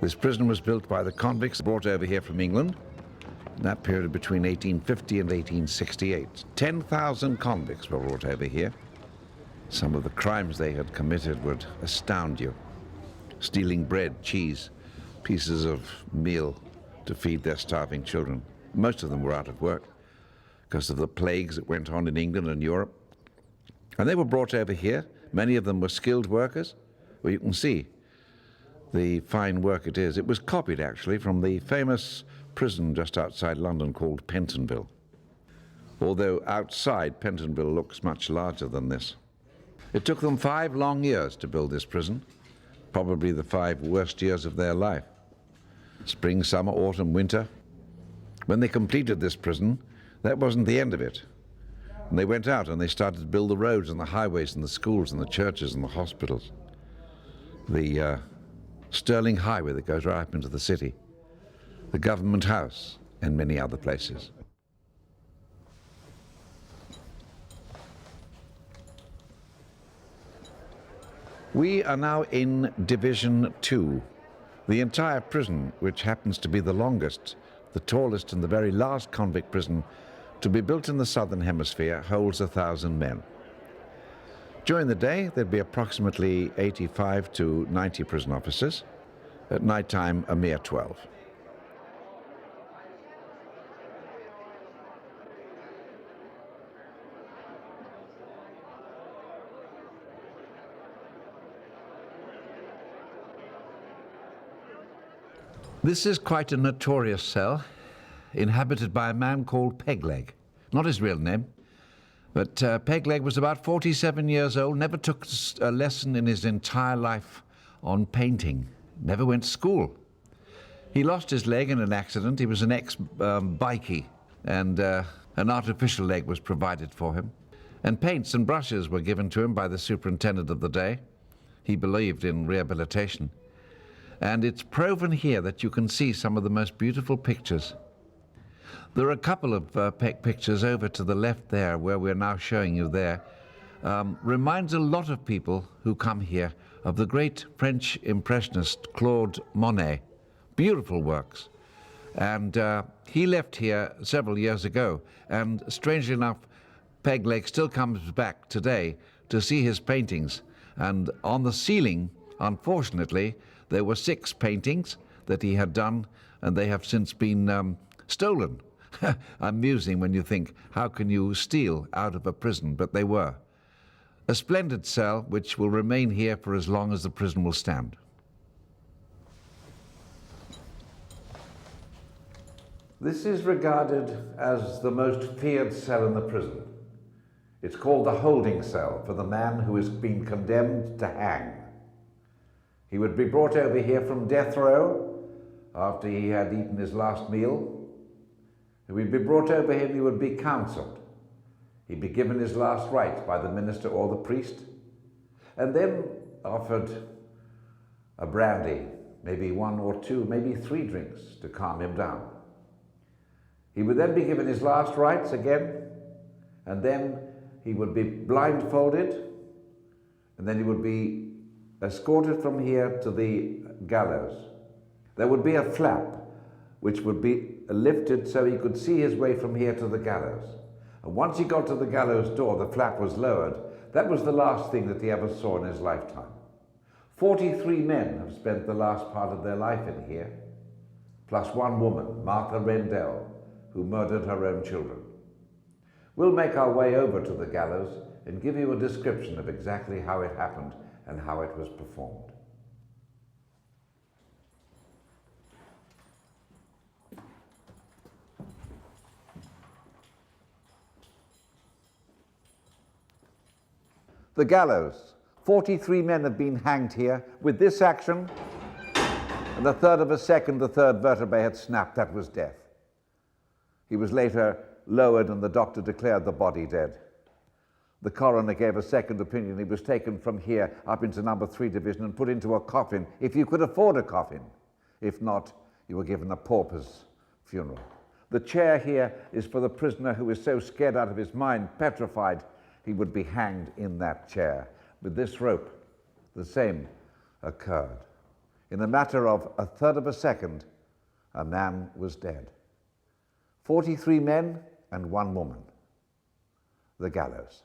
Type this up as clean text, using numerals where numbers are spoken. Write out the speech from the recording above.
This prison was built by the convicts brought over here from England in that period between 1850 and 1868. 10,000 convicts were brought over here. Some of the crimes they had committed would astound you. Stealing bread, cheese, pieces of meal to feed their starving children. Most of them were out of work because of the plagues that went on in England and Europe. And they were brought over here. Many of them were skilled workers. Well, you can see the fine work it is. It was copied, actually, from the famous prison just outside London called Pentonville. Although outside, Pentonville looks much larger than this. It took them 5 long years to build this prison, probably the 5 worst years of their life. Spring, summer, autumn, winter. When they completed this prison, that wasn't the end of it. And they went out and they started to build the roads and the highways and the schools and the churches and the hospitals. The Sterling Highway that goes right up into the city, the Government House, and many other places. We are now in Division 2. The entire prison, which happens to be the longest, the tallest and the very last convict prison to be built in the southern hemisphere, holds 1,000 men. During the day, there'd be approximately 85 to 90 prison officers. At night time, a mere 12. This is quite a notorious cell, inhabited by a man called Pegleg. Not his real name, but Pegleg was about 47 years old, never took a lesson in his entire life on painting, never went to school. He lost his leg in an accident. He was an ex-bikie, and an artificial leg was provided for him. And paints and brushes were given to him by the superintendent of the day. He believed in rehabilitation. And it's proven here that you can see some of the most beautiful pictures. There are a couple of pictures over to the left there, where we're now showing you there. Reminds a lot of people who come here of the great French impressionist Claude Monet. Beautiful works. And he left here several years ago, and strangely enough, Pegleg still comes back today to see his paintings. And on the ceiling, unfortunately, there were 6 paintings that he had done, and they have since been stolen. Amusing when you think, how can you steal out of a prison? But they were. A splendid cell which will remain here for as long as the prison will stand. This is regarded as the most feared cell in the prison. It's called the holding cell for the man who has been condemned to hang. He would be brought over here from death row after he had eaten his last meal. He would be brought over here and he would be counselled. He'd be given his last rites by the minister or the priest, and then offered a brandy, maybe 1 or 2, maybe 3 drinks to calm him down. He would then be given his last rites again, and then he would be blindfolded, and then he would be escorted from here to the gallows. There would be a flap which would be lifted so he could see his way from here to the gallows. And once he got to the gallows door, the flap was lowered. That was the last thing that he ever saw in his lifetime. 43 men have spent the last part of their life in here, plus 1 woman, Martha Rendell, who murdered her own children. We'll make our way over to the gallows and give you a description of exactly how it happened and how it was performed. The gallows. 43 men have been hanged here. With this action, and the third of a second, the 3rd vertebrae had snapped. That was death. He was later lowered and the doctor declared the body dead. The coroner gave a second opinion. He was taken from here up into number 3 division and put into a coffin, if you could afford a coffin. If not, you were given a pauper's funeral. The chair here is for the prisoner who is so scared out of his mind, petrified, he would be hanged in that chair. With this rope, the same occurred. In a matter of a third of a second, a man was dead. 43 men and 1 woman. The gallows.